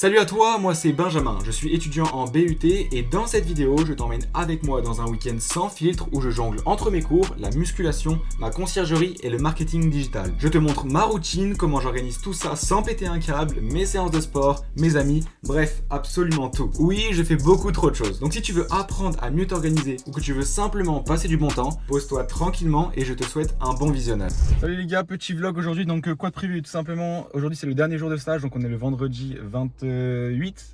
Salut à toi, moi c'est Benjamin, je suis étudiant en BUT et dans cette vidéo, je t'emmène avec moi dans un week-end sans filtre où je jongle entre mes cours, la musculation, ma conciergerie et le marketing digital. Je te montre ma routine, comment j'organise tout ça sans péter un câble, mes séances de sport, mes amis, bref, absolument tout. Oui, je fais beaucoup trop de choses, donc si tu veux apprendre à mieux t'organiser ou que tu veux simplement passer du bon temps, pose-toi tranquillement et je te souhaite un bon visionnage. Salut les gars, petit vlog aujourd'hui, donc quoi de prévu? Tout simplement, aujourd'hui c'est le dernier jour de stage, donc on est le vendredi 28 ou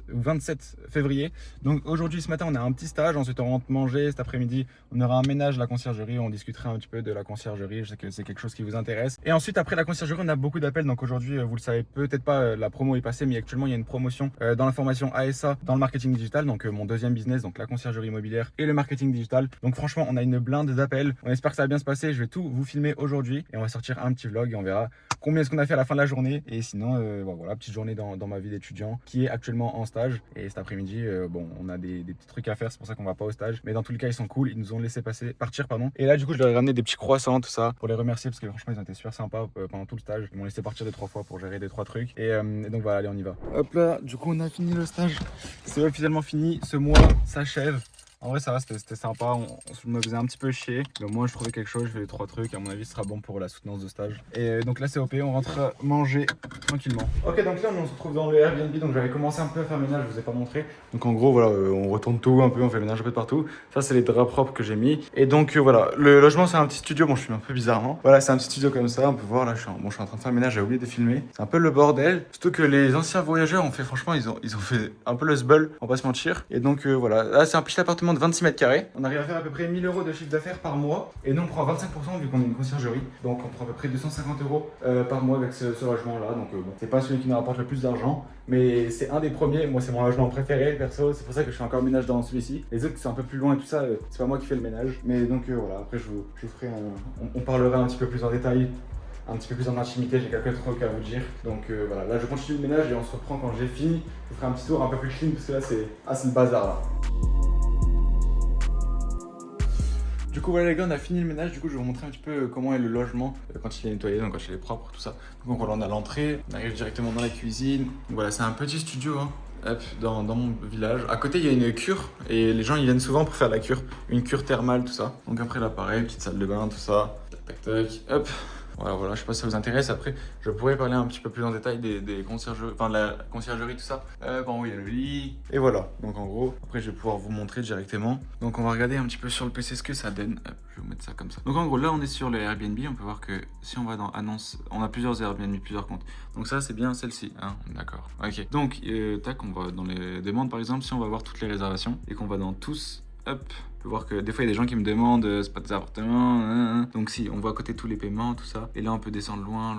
27 février. Donc aujourd'hui, ce matin, on a un petit stage. Ensuite, on rentre manger. Cet après-midi, on aura un ménage à la conciergerie. On discutera un petit peu de la conciergerie. Je sais que c'est quelque chose qui vous intéresse. Et ensuite, après la conciergerie, on a beaucoup d'appels. Donc aujourd'hui, vous le savez peut-être pas, la promo est passée, mais actuellement, il y a une promotion dans la formation ASA dans le marketing digital. Donc mon deuxième business, donc la conciergerie immobilière et le marketing digital. Donc franchement, on a une blinde d'appels. On espère que ça va bien se passer. Je vais tout vous filmer aujourd'hui et on va sortir un petit vlog et on verra combien est-ce qu'on a fait à la fin de la journée. Et sinon, bon, voilà, petite journée dans ma vie d'étudiant qui est actuellement en stage. Et cet après-midi, bon, on a des petits trucs à faire, c'est pour ça qu'on va pas au stage. Mais dans tous les cas, ils sont cool, ils nous ont laissé partir. Et là, du coup, je leur ai ramené des petits croissants, tout ça, pour les remercier parce que franchement, ils ont été super sympas pendant tout le stage. Ils m'ont laissé partir 2-3 fois pour gérer 2-3 trucs. Et donc voilà, allez, on y va. Hop là, du coup, on a fini le stage. C'est officiellement fini. Ce mois s'achève. En vrai, ça va, c'était sympa. Je me faisait un petit peu chier. Mais au moins, je trouvais quelque chose. Je fais les 3 trucs. À mon avis, ce sera bon pour la soutenance de stage. Et donc là, c'est OP. On rentre manger tranquillement. Ok, donc là, on se retrouve dans le Airbnb. Donc j'avais commencé un peu à faire le ménage. Je vous ai pas montré. Donc en gros, voilà, on retourne tout un peu. On fait le ménage un peu de partout. Ça, c'est les draps propres que j'ai mis. Et donc voilà, le logement, c'est un petit studio. Bon, je suis un peu bizarrement. Voilà, c'est un petit studio comme ça. On peut voir là, je suis en train de faire le ménage. J'ai oublié de filmer. C'est un peu le bordel. Surtout que les anciens voyageurs ont fait, franchement, ils ont fait un peu le sbul. On va pas se mentir. Et donc voilà, là, c'est un petit appartement de 26 mètres carrés. On arrive à faire à peu près 1000 € de chiffre d'affaires par mois. Et nous, on prend 25% vu qu'on est une conciergerie. Donc, on prend à peu près 250 € par mois avec ce logement-là. Donc, bon, c'est pas celui qui nous rapporte le plus d'argent. Mais c'est un des premiers. Moi, c'est mon logement préféré, perso. C'est pour ça que je fais encore le ménage dans celui-ci. Les autres qui sont un peu plus loin et tout ça, c'est pas moi qui fais le ménage. Mais donc, voilà. Après, je vous ferai on parlera un petit peu plus en détail. Un petit peu plus en intimité, j'ai quelques trucs à vous dire. Donc voilà, là je continue le ménage et on se reprend quand j'ai fini. Je vous ferai un petit tour un peu plus clean parce que là c'est le bazar là. Du coup voilà les gars, on a fini le ménage, du coup je vais vous montrer un petit peu comment est le logement quand il est nettoyé, donc quand il est propre, tout ça. Donc voilà, on a l'entrée, on arrive directement dans la cuisine. Donc voilà, c'est un petit studio hein. Hop, dans mon village. À côté il y a une cure et les gens ils viennent souvent pour faire la cure. Une cure thermale, tout ça. Donc après là pareil, petite salle de bain, tout ça. Tac tac tac, hop. Voilà, je sais pas si ça vous intéresse. Après, je pourrais parler un petit peu plus en détail des conciergeries, enfin de la conciergerie, tout ça. Bon, oui, il y a le lit. Et voilà, donc en gros, après, je vais pouvoir vous montrer directement. Donc, on va regarder un petit peu sur le PC ce que ça donne. Hop, je vais vous mettre ça comme ça. Donc, en gros, là, on est sur le Airbnb. On peut voir que si on va dans annonce, on a plusieurs Airbnb, plusieurs comptes. Donc, ça, c'est bien celle-ci. Hein, d'accord. Ok. Donc, tac, on va dans les demandes, par exemple, si on va voir toutes les réservations et qu'on va dans tous. Hop, on peut voir que des fois il y a des gens qui me demandent c'est pas des appartements, donc si on voit à côté tous les paiements, tout ça, et là on peut descendre loin.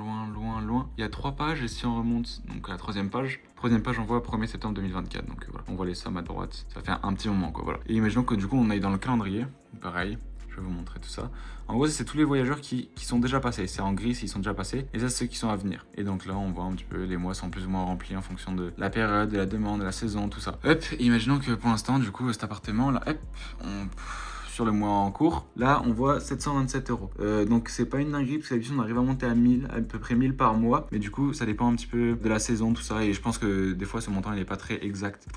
Il y a 3 pages et si on remonte donc à la troisième page on voit 1er septembre 2024, donc voilà, on voit les sommes à droite, ça fait un petit moment quoi, voilà. Et imaginons que du coup on aille dans le calendrier, pareil. Je vais vous montrer tout ça. En gros, c'est tous les voyageurs qui sont déjà passés. C'est en gris s'ils sont déjà passés. Et ça, c'est ceux qui sont à venir. Et donc là, on voit un petit peu les mois sont plus ou moins remplis en fonction de la période, de la demande, de la saison, tout ça. Hop, imaginons que pour l'instant, du coup, cet appartement là, hop, sur le mois en cours, là on voit 727 €. Donc c'est pas une dinguerie parce que d'habitude on arrive à monter à 1000, à peu près 1000 par mois, mais du coup ça dépend un petit peu de la saison, tout ça, et je pense que des fois ce montant il est pas très exact,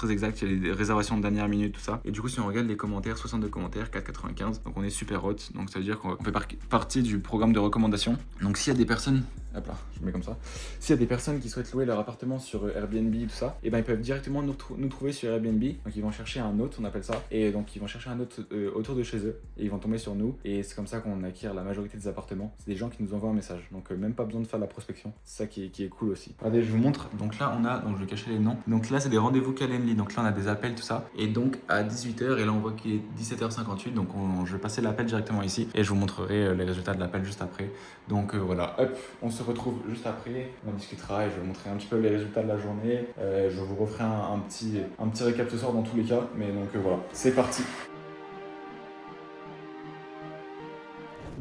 il y a des réservations de dernière minute, tout ça, et du coup si on regarde les commentaires, 62 commentaires, 4,95, donc on est super hot, donc ça veut dire qu'on fait partie du programme de recommandation. Donc s'il y a des personnes, hop là, je mets comme ça, s'il y a des personnes qui souhaitent louer leur appartement sur Airbnb, tout ça, et ben ils peuvent directement nous trouver sur Airbnb, donc ils vont chercher un hôte, on appelle ça, et donc ils vont chercher un hôte autour de chez eux et ils vont tomber sur nous et c'est comme ça qu'on acquiert la majorité des appartements. C'est des gens qui nous envoient un message, donc même pas besoin de faire de la prospection. C'est ça qui est cool aussi. Regardez, je vous montre. Donc là on a, donc je vais cacher les noms, donc là c'est des rendez-vous Calendly, donc là on a des appels, tout ça, et donc à 18 h et là on voit qu'il est 17 h 58, donc je vais passer l'appel directement ici et je vous montrerai les résultats de l'appel juste après. Donc voilà, hop, on se retrouve juste après, on discutera et je vais vous montrer un petit peu les résultats de la journée. Je vous referai un petit récap ce soir dans tous les cas, mais donc voilà, c'est parti.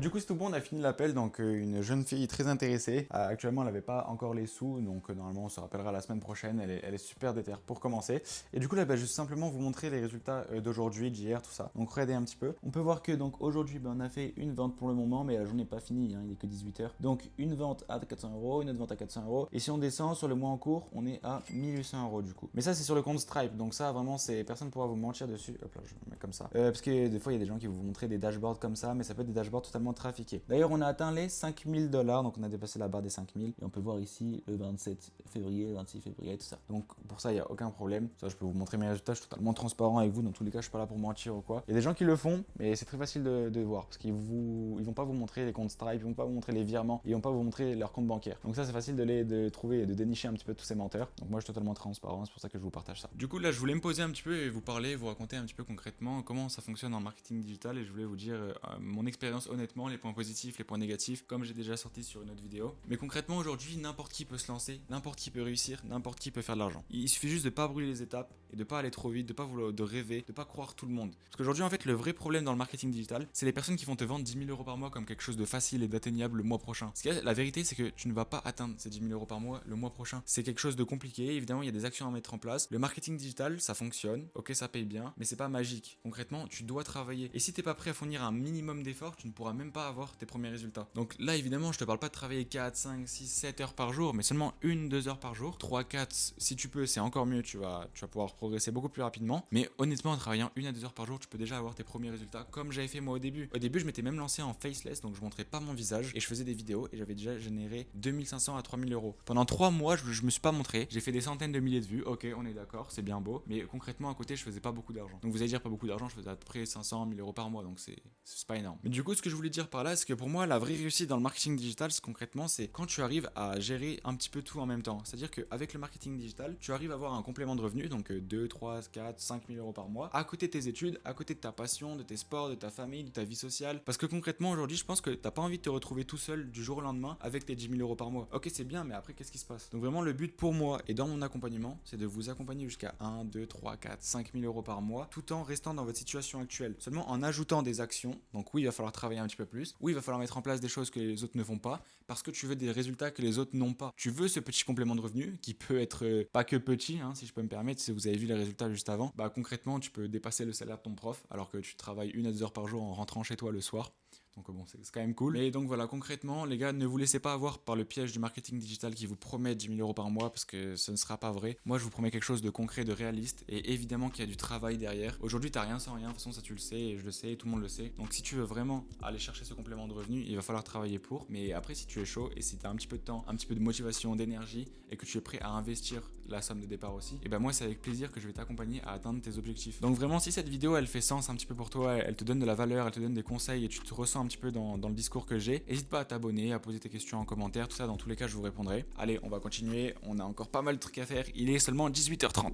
Du coup c'est tout bon, on a fini l'appel, donc une jeune fille très intéressée. Actuellement elle n'avait pas encore les sous, donc normalement on se rappellera la semaine prochaine, elle est super déter pour commencer. Et du coup là je vais juste simplement vous montrer les résultats d'aujourd'hui, d'hier, tout ça. Donc regardez un petit peu. On peut voir que donc aujourd'hui on a fait une vente pour le moment, mais la journée n'est pas finie, hein, il est que 18h. Donc une vente à 400 €, une autre vente à 400 €. Et si on descend sur le mois en cours, on est à 1800 € du coup. Mais ça c'est sur le compte Stripe, donc ça vraiment c'est personne ne pourra vous mentir dessus. Hop là, je le mets comme ça. Parce que des fois il y a des gens qui vont vous montrer des dashboards comme ça, mais ça peut être des dashboards totalement trafiqués. D'ailleurs on a atteint les 5000 $, donc on a dépassé la barre des 5000. Et on peut voir ici le 27 février, le 26 février, tout ça. Donc pour ça il n'y a aucun problème. Ça je peux vous montrer mes résultats, je suis totalement transparent avec vous. Dans tous les cas je suis pas là pour mentir ou quoi. Il y a des gens qui le font, mais c'est très facile de voir. Parce qu'ils vont pas vous montrer les comptes Stripe, ils vont pas vous montrer les virements, ils vont pas vous montrer leur compte bancaire. Donc ça c'est facile de trouver et de dénicher un petit peu tous ces menteurs. Donc moi je suis totalement transparent, c'est pour ça que je vous partage ça. Du coup là je voulais me poser un petit peu et vous parler, vous raconter un petit peu concrètement comment ça fonctionne en marketing digital, et je voulais vous dire mon expérience honnêtement, les points positifs, les points négatifs, comme j'ai déjà sorti sur une autre vidéo. Mais concrètement aujourd'hui n'importe qui peut se lancer, n'importe qui peut réussir, n'importe qui peut faire de l'argent. Il suffit juste de pas brûler les étapes et de pas aller trop vite, de rêver, de pas croire tout le monde. Parce qu'aujourd'hui en fait le vrai problème dans le marketing digital, c'est les personnes qui vont te vendre 10 000 € par mois comme quelque chose de facile et d'atteignable le mois prochain. Parce que la vérité c'est que tu ne vas pas atteindre ces 10 000 € par mois le mois prochain. C'est quelque chose de compliqué, évidemment il y a des actions à mettre en place. Le marketing digital ça fonctionne, ok ça paye bien, mais c'est pas magique. Concrètement tu dois travailler. Et si t'es pas prêt à fournir un minimum d'efforts, tu ne pourras même pas avoir tes premiers résultats. Donc là évidemment je te parle pas de travailler 4, 5, 6, 7 heures par jour, mais seulement 1-2 heures par jour. 3, 4 si tu peux, c'est encore mieux, tu vas pouvoir progresser beaucoup plus rapidement. Mais honnêtement en travaillant 1 à 2 heures par jour, tu peux déjà avoir tes premiers résultats comme j'avais fait moi au début. Au début je m'étais même lancé en faceless, donc je montrais pas mon visage et je faisais des vidéos et j'avais déjà généré 2500 à 3000 €. Pendant 3 mois je me suis pas montré, j'ai fait des centaines de milliers de vues, ok on est d'accord, c'est bien beau, mais concrètement à côté je faisais pas beaucoup d'argent. Donc vous allez dire pas beaucoup d'argent, je faisais à peu près 500 1000 € par mois, donc c'est pas énorme. Mais du coup ce que je voulais dire par là, c'est que pour moi la vraie réussite dans le marketing digital, concrètement c'est quand tu arrives à gérer un petit peu tout en même temps. C'est-à-dire qu'avec le marketing digital, tu arrives à avoir un complément de revenus, donc 2, 3, 4, 5 000 € par mois, à côté de tes études, à côté de ta passion, de tes sports, de ta famille, de ta vie sociale. Parce que concrètement aujourd'hui je pense que t'as pas envie de te retrouver tout seul du jour au lendemain avec tes 10 000 € par mois. Ok c'est bien, mais après qu'est-ce qui se passe? Donc vraiment le but pour moi et dans mon accompagnement, c'est de vous accompagner jusqu'à 1, 2, 3, 4, 5 000 € par mois, tout en restant dans votre situation actuelle. Seulement en ajoutant des actions. Donc oui il va falloir travailler un petit peu plus, oui il va falloir mettre en place des choses que les autres ne font pas, parce que tu veux des résultats que les autres n'ont pas. Tu veux ce petit complément de revenu qui peut être pas que petit, hein, si je peux me permettre. Si vous avez vu les résultats juste avant, bah concrètement tu peux dépasser le salaire de ton prof alors que tu travailles 1 à 2 heures par jour en rentrant chez toi le soir. Donc bon, c'est quand même cool. Et donc voilà, concrètement, les gars, ne vous laissez pas avoir par le piège du marketing digital qui vous promet 10 000 € par mois, parce que ce ne sera pas vrai. Moi, je vous promets quelque chose de concret, de réaliste, et évidemment qu'il y a du travail derrière. Aujourd'hui, t'as rien sans rien, de toute façon, ça tu le sais, et je le sais, et tout le monde le sait. Donc si tu veux vraiment aller chercher ce complément de revenu, il va falloir travailler pour. Mais après, si tu es chaud, et si t'as un petit peu de temps, un petit peu de motivation, d'énergie, et que tu es prêt à investir la somme de départ aussi, et ben moi, c'est avec plaisir que je vais t'accompagner à atteindre tes objectifs. Donc vraiment, si cette vidéo, elle fait sens un petit peu pour toi, elle te donne de la valeur, elle te donne des conseils, et tu te ressens un petit peu dans le discours que j'ai, n'hésite pas à t'abonner, à poser tes questions en commentaire, tout ça, dans tous les cas je vous répondrai. Allez, on va continuer, on a encore pas mal de trucs à faire, il est seulement 18h30.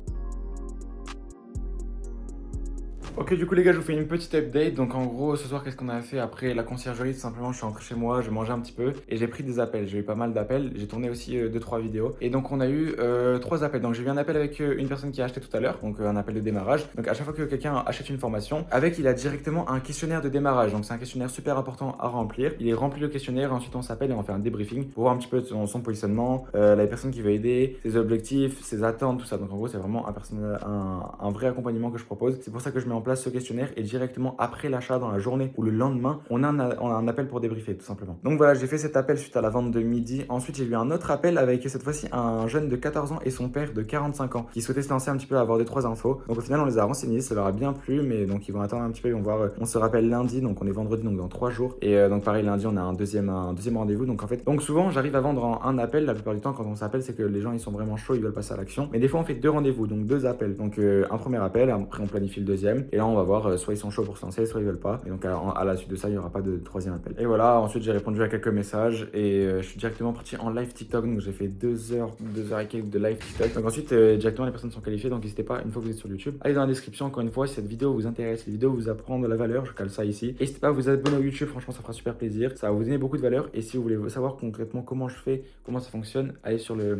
Ok, du coup les gars, je vous fais une petite update. Donc en gros, ce soir, qu'est-ce qu'on a fait après la conciergerie? Tout simplement, je suis rentré chez moi, j'ai mangé un petit peu et j'ai pris des appels. J'ai eu pas mal d'appels, j'ai tourné aussi 2-3 vidéos. Et donc on a eu 3 appels. Donc j'ai eu un appel avec une personne qui a acheté tout à l'heure, donc un appel de démarrage. Donc à chaque fois que quelqu'un achète une formation, avec il a directement un questionnaire de démarrage. Donc c'est un questionnaire super important à remplir. Il est rempli le questionnaire, ensuite on s'appelle et on fait un débriefing pour voir un petit peu son positionnement, la personne qui veut aider, ses objectifs, ses attentes, tout ça. Donc en gros, c'est vraiment un vrai accompagnement que je propose. C'est pour ça que je mets en place ce questionnaire et directement après l'achat dans la journée ou le lendemain, on a un appel pour débriefer tout simplement. Donc voilà, j'ai fait cet appel suite à la vente de midi. Ensuite, j'ai eu un autre appel avec cette fois-ci un jeune de 14 ans et son père de 45 ans qui souhaitait se lancer un petit peu à avoir 2-3 infos. Donc au final, on les a renseignés, ça leur a bien plu, mais donc ils vont attendre un petit peu, ils vont voir. On se rappelle lundi, donc on est vendredi, donc dans 3 jours. Et donc pareil, lundi, on a un deuxième rendez-vous. Donc en fait, donc souvent, j'arrive à vendre en un appel. La plupart du temps, quand on s'appelle, c'est que les gens ils sont vraiment chauds, ils veulent passer à l'action. Mais des fois, on fait 2 rendez-vous, donc 2 appels. Donc un premier appel, après on planifie le deuxième. Et là, on va voir soit ils sont chauds pour se lancer, soit ils veulent pas. Et donc à la suite de ça, il n'y aura pas de 3e appel. Et voilà, ensuite j'ai répondu à quelques messages et je suis directement parti en live TikTok. Donc j'ai fait 2 heures et quelques de live TikTok. Donc ensuite, directement les personnes sont qualifiées. Donc n'hésitez pas, une fois que vous êtes sur YouTube, allez dans la description. Encore une fois, si cette vidéo vous intéresse, si cette vidéo vous apprend de la valeur, je cale ça ici. N'hésitez pas à vous abonner au YouTube, franchement, ça fera super plaisir. Ça va vous donner beaucoup de valeur. Et si vous voulez savoir concrètement comment je fais, comment ça fonctionne, allez sur les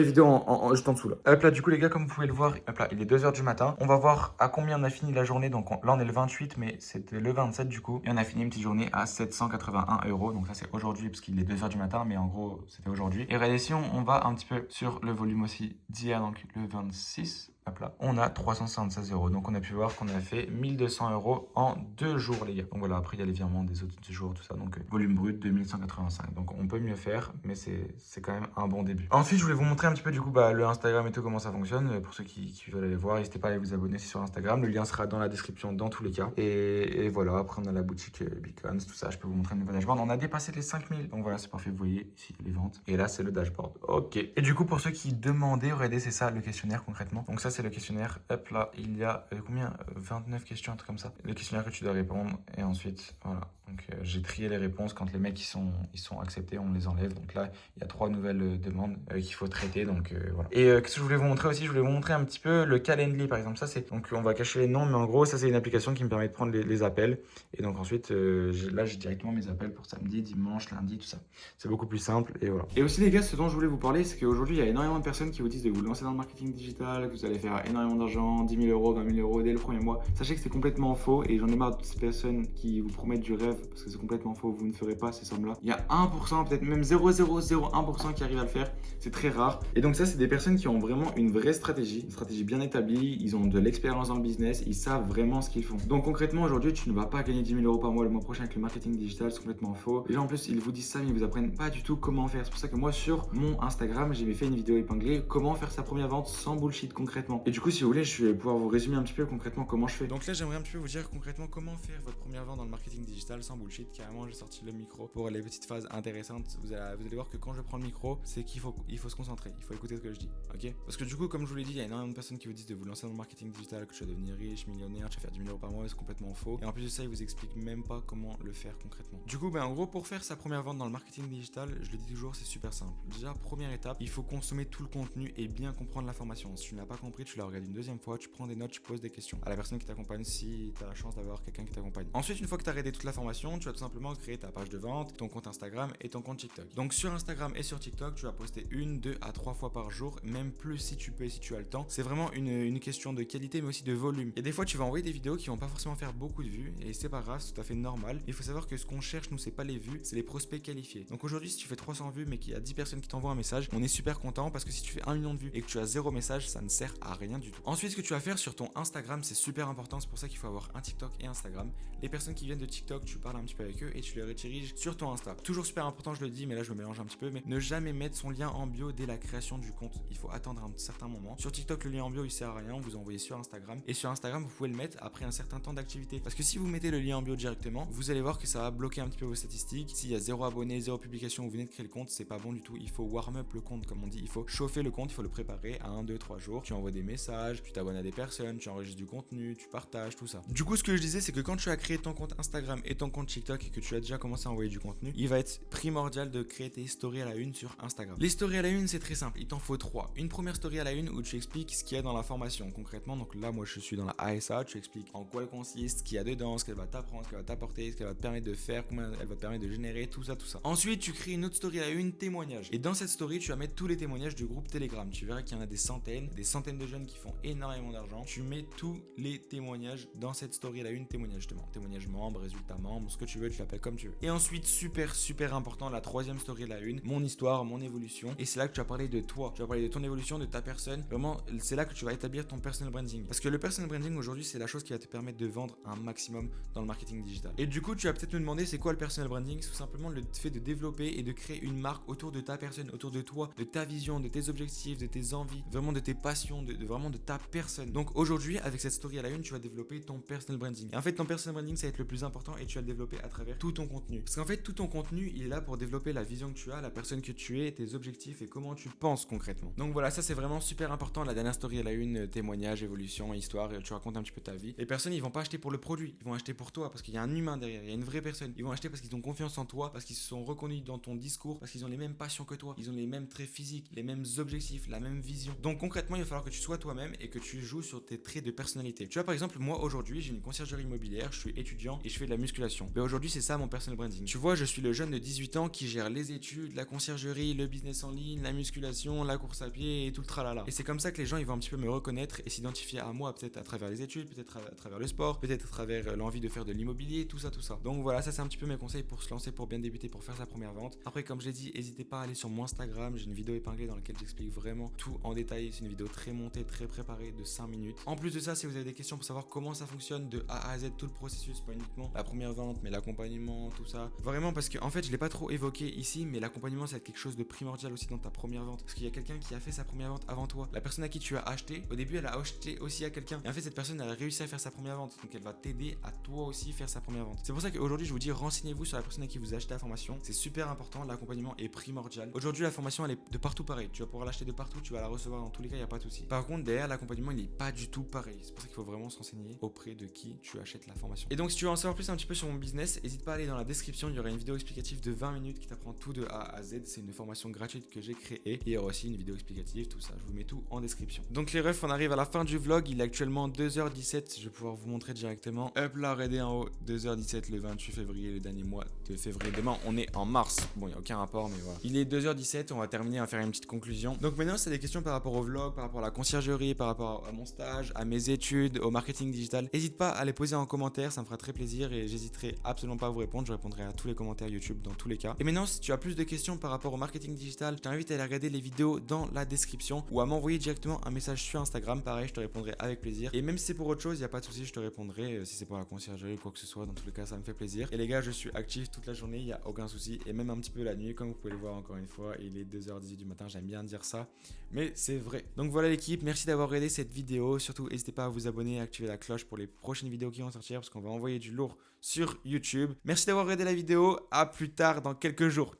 vidéos juste en dessous là. Hop là, du coup, les gars, comme vous pouvez le voir, hop là, il est 2 h du matin. On va voir à combien on a fini la journée journée, donc là on est le 28, mais c'était le 27 du coup. Et on a fini une petite journée à 781 €. Donc ça c'est aujourd'hui parce qu'il est 2h du matin, mais en gros c'était aujourd'hui. Et regardez, si on va un petit peu sur le volume aussi d'hier, donc le 26. Hop là, on a 376 €. Donc on a pu voir qu'on a fait 1200 € en 2 jours, les gars. Donc voilà, après il y a les virements des autres jours, tout ça. Donc volume brut 2185. Donc on peut mieux faire, mais c'est quand même un bon début. Ensuite, je voulais vous montrer un petit peu du coup le Instagram et tout, comment ça fonctionne. Pour ceux qui veulent aller voir, n'hésitez pas à aller vous abonner sur Instagram. Le lien sera dans la description dans tous les cas. Et voilà, après on a la boutique Beacons, tout ça. Je peux vous montrer un nouveau dashboard. On a dépassé les 5000. Donc voilà, c'est parfait. Vous voyez ici les ventes. Et là, c'est le dashboard. Ok. Et du coup, pour ceux qui demandaient, regardez, c'est ça le questionnaire concrètement. Donc ça, c'est le questionnaire. Hop là, il y a combien 29 questions, un truc comme ça. Le questionnaire que tu dois répondre. Et ensuite, voilà. Donc j'ai trié les réponses. Quand les mecs ils sont acceptés, on les enlève. Donc là, il y a 3 nouvelles demandes qu'il faut traiter. Donc voilà. Et qu'est-ce que je voulais vous montrer aussi? Je voulais vous montrer un petit peu le Calendly, par exemple. Ça, c'est donc on va cacher les noms, mais en gros, ça c'est une application qui me permet de prendre les appels. Et donc ensuite, là, j'ai directement mes appels pour samedi, dimanche, lundi, tout ça. C'est beaucoup plus simple. Et voilà. Et aussi les gars, ce dont je voulais vous parler, c'est qu'aujourd'hui, il y a énormément de personnes qui vous disent de vous lancer dans le marketing digital, que vous allez faire énormément d'argent, 10 000 €, 20 000 € dès le premier mois. Sachez que c'est complètement faux et j'en ai marre de ces personnes qui vous promettent du rêve parce que c'est complètement faux. Vous ne ferez pas ces sommes-là. Il y a 1%, peut-être même 0,001% qui arrive à le faire. C'est très rare. Et donc ça, c'est des personnes qui ont vraiment une vraie stratégie, une stratégie bien établie. Ils ont de l'expérience dans le business. Ils savent vraiment ce qu'ils font. Donc concrètement, aujourd'hui, tu ne vas pas gagner 10 000 € par mois le mois prochain avec le marketing digital. C'est complètement faux. Les gens en plus, ils vous disent ça, mais ils vous apprennent pas du tout comment faire. C'est pour ça que moi, sur mon Instagram, j'ai fait une vidéo épinglée comment faire sa première vente sans bullshit concrètement. Et du coup, si vous voulez, je vais pouvoir vous résumer un petit peu concrètement comment je fais. Donc là, j'aimerais un petit peu vous dire concrètement comment faire votre première vente dans le marketing digital sans bullshit. Carrément, j'ai sorti le micro pour les petites phases intéressantes. Vous allez voir que quand je prends le micro, c'est qu'il faut se concentrer. Il faut écouter ce que je dis, ok? Parce que du coup, comme je vous l'ai dit, il y a énormément de personnes qui vous disent de vous lancer dans le marketing digital, que tu vas devenir riche, millionnaire, tu vas faire 10 000 € par mois, c'est complètement faux. Et en plus de ça, ils vous expliquent même pas comment le faire concrètement. Du coup, en gros, pour faire sa première vente dans le marketing digital, je le dis toujours, c'est super simple. Déjà, première étape, il faut consommer tout le contenu et bien comprendre l'information. Si tu n'as pas compris, tu la regardes une deuxième fois, tu prends des notes, tu poses des questions à la personne qui t'accompagne si tu as la chance d'avoir quelqu'un qui t'accompagne. Ensuite, une fois que tu as regardé toute la formation, tu vas tout simplement créer ta page de vente, ton compte Instagram et ton compte TikTok. Donc sur Instagram et sur TikTok, tu vas poster 1, 2 à 3 fois par jour, même plus si tu peux et si tu as le temps. C'est vraiment une question de qualité mais aussi de volume. Et des fois, tu vas envoyer des vidéos qui vont pas forcément faire beaucoup de vues et c'est pas grave, c'est tout à fait normal. Il faut savoir que ce qu'on cherche, nous, c'est pas les vues, c'est les prospects qualifiés. Donc aujourd'hui, si tu fais 300 vues mais qu'il y a 10 personnes qui t'envoient un message, on est super content parce que si tu fais 1 million de vues et que tu as 0 message, ça ne sert à rien du tout. Ensuite, ce que tu vas faire sur ton Instagram, c'est super important, c'est pour ça qu'il faut avoir un TikTok et Instagram. Les personnes qui viennent de TikTok, tu parles un petit peu avec eux et tu les rediriges sur ton Insta. Toujours super important, je le dis, mais là je me mélange un petit peu, mais ne jamais mettre son lien en bio dès la création du compte. Il faut attendre un certain moment. Sur TikTok, le lien en bio il sert à rien, vous envoyez sur Instagram. Et sur Instagram, vous pouvez le mettre après un certain temps d'activité. Parce que si vous mettez le lien en bio directement, vous allez voir que ça va bloquer un petit peu vos statistiques. S'il y a 0 abonnés, 0 publication, vous venez de créer le compte, c'est pas bon du tout. Il faut warm up le compte, comme on dit. Il faut chauffer le compte, il faut le préparer à 1, 2, 3 jours. Tu envoies des messages, tu t'abonnes à des personnes, tu enregistres du contenu, tu partages, tout ça. Du coup, ce que je disais, c'est que quand tu as créé ton compte Instagram et ton compte TikTok et que tu as déjà commencé à envoyer du contenu, il va être primordial de créer tes stories à la une sur Instagram. Les stories à la une, c'est très simple, il t'en faut 3. Une première story à la une où tu expliques ce qu'il y a dans la formation concrètement. Donc là, moi, je suis dans la ASA, tu expliques en quoi elle consiste, ce qu'il y a dedans, ce qu'elle va t'apprendre, ce qu'elle va t'apporter, ce qu'elle va te permettre de faire, comment elle va te permettre de générer, tout ça, tout ça. Ensuite, tu crées une autre story à la une, témoignage. Et dans cette story, tu vas mettre tous les témoignages du groupe Telegram. Tu verras qu'il y en a des centaines de jeunes qui font énormément d'argent. Tu mets tous les témoignages dans cette story à la une, témoignage justement. Témoignage membre, résultat membre, ce que tu veux, tu l'appelles comme tu veux. Et ensuite, super important, la troisième story à la une, mon histoire, mon évolution. Et c'est là que tu vas parler de toi. Tu vas parler de ton évolution, de ta personne. Vraiment, c'est là que tu vas établir ton personal branding. Parce que le personal branding aujourd'hui, c'est la chose qui va te permettre de vendre un maximum dans le marketing digital. Et du coup, tu vas peut-être me demander, c'est quoi le personal branding? C'est tout simplement le fait de développer et de créer une marque autour de ta personne, autour de toi, de ta vision, de tes objectifs, de tes envies, vraiment de tes passions, vraiment de ta personne. Donc aujourd'hui, avec cette story à la une, tu vas développer ton personal branding. Et en fait, ton personal branding, ça va être le plus important et tu vas le développer à travers tout ton contenu. Parce qu'en fait, tout ton contenu, il est là pour développer la vision que tu as, la personne que tu es, tes objectifs et comment tu penses concrètement. Donc voilà, ça c'est vraiment super important. La dernière story à la une, témoignage, évolution, histoire, et tu racontes un petit peu ta vie. Les personnes, ils vont pas acheter pour le produit, ils vont acheter pour toi parce qu'il y a un humain derrière, il y a une vraie personne. Ils vont acheter parce qu'ils ont confiance en toi, parce qu'ils se sont reconnus dans ton discours, parce qu'ils ont les mêmes passions que toi, ils ont les mêmes traits physiques, les mêmes objectifs, la même vision. Donc concrètement, il va falloir que tu sois toi-même et que tu joues sur tes traits de personnalité. Tu vois, par exemple, moi aujourd'hui, j'ai une conciergerie immobilière, je suis étudiant et je fais de la musculation. Mais aujourd'hui, c'est ça mon personal branding. Tu vois, je suis le jeune de 18 ans qui gère les études, la conciergerie, le business en ligne, la musculation, la course à pied et tout le tralala. Et c'est comme ça que les gens, ils vont un petit peu me reconnaître et s'identifier à moi, peut-être à travers les études, peut-être à travers le sport, peut-être à travers l'envie de faire de l'immobilier, tout ça. Donc voilà, ça c'est un petit peu mes conseils pour se lancer, pour bien débuter, pour faire sa première vente. Après, comme je l'ai dit, n'hésitez pas à aller sur mon Instagram, j'ai une vidéo épinglée dans laquelle j'explique vraiment tout en détail. C'est une vidéo très montée, très préparée de 5 minutes. En plus de ça, si vous avez des questions pour savoir comment ça fonctionne de A à Z, tout le processus, pas uniquement la première vente, mais l'accompagnement, tout ça. Vraiment parce que en fait, je l'ai pas trop évoqué ici, mais l'accompagnement c'est quelque chose de primordial aussi dans ta première vente. Parce qu'il y a quelqu'un qui a fait sa première vente avant toi. La personne à qui tu as acheté, au début, elle a acheté aussi à quelqu'un. Et en fait, cette personne, elle a réussi à faire sa première vente. Donc elle va t'aider à toi aussi faire sa première vente. C'est pour ça qu'aujourd'hui, je vous dis, renseignez-vous sur la personne à qui vous achetez la formation. C'est super important, l'accompagnement est primordial. Aujourd'hui, la formation, elle est de partout pareil. Tu vas pouvoir l'acheter de partout, tu vas la recevoir dans tous les cas, il n'y a pas de souci. Par contre, derrière, l'accompagnement, il n'est pas du tout pareil. C'est pour ça qu'il faut vraiment se renseigner auprès de qui tu achètes la formation. Et donc, si tu veux en savoir plus un petit peu sur mon business, n'hésite pas à aller dans la description. Il y aura une vidéo explicative de 20 minutes qui t'apprend tout de A à Z. C'est une formation gratuite que j'ai créée. Et il y aura aussi une vidéo explicative, tout ça. Je vous mets tout en description. Donc, les refs, on arrive à la fin du vlog. Il est actuellement 2h17. Je vais pouvoir vous montrer directement. Hop là, regardez en haut, 2h17 le 28 février, le dernier mois de février. Demain, on est en mars. Bon, il n'y a aucun rapport, mais voilà. Il est 2h17. On va terminer à faire une petite conclusion. Donc, maintenant, c'est des questions par rapport au vlog, par rapport à la conciergerie, par rapport à mon stage, à mes études, au marketing digital. N'hésite pas à les poser en commentaire. Ça me fera très plaisir et j'hésiterai absolument pas à vous répondre. Je répondrai à tous les commentaires YouTube dans tous les cas. Et maintenant, si tu as plus de questions par rapport au marketing digital, je t'invite à aller regarder les vidéos dans la description ou à m'envoyer directement un message sur Instagram. Pareil, je te répondrai avec plaisir. Et même si c'est pour autre chose, il n'y a pas de souci, je te répondrai. Si c'est pour la conciergerie ou quoi que ce soit, dans tous les cas, ça me fait plaisir. Et les gars, je suis actif toute la journée, il n'y a aucun souci. Et même un petit peu la nuit, comme vous pouvez le voir encore une fois. Il est 2h18 du matin, j'aime bien dire ça. Mais c'est vrai. Donc voilà l'équipe, merci d'avoir regardé cette vidéo. Surtout, n'hésitez pas à vous abonner et à activer la cloche pour les prochaines vidéos qui vont sortir parce qu'on va envoyer du lourd sur YouTube. Merci d'avoir regardé la vidéo. À plus tard dans quelques jours.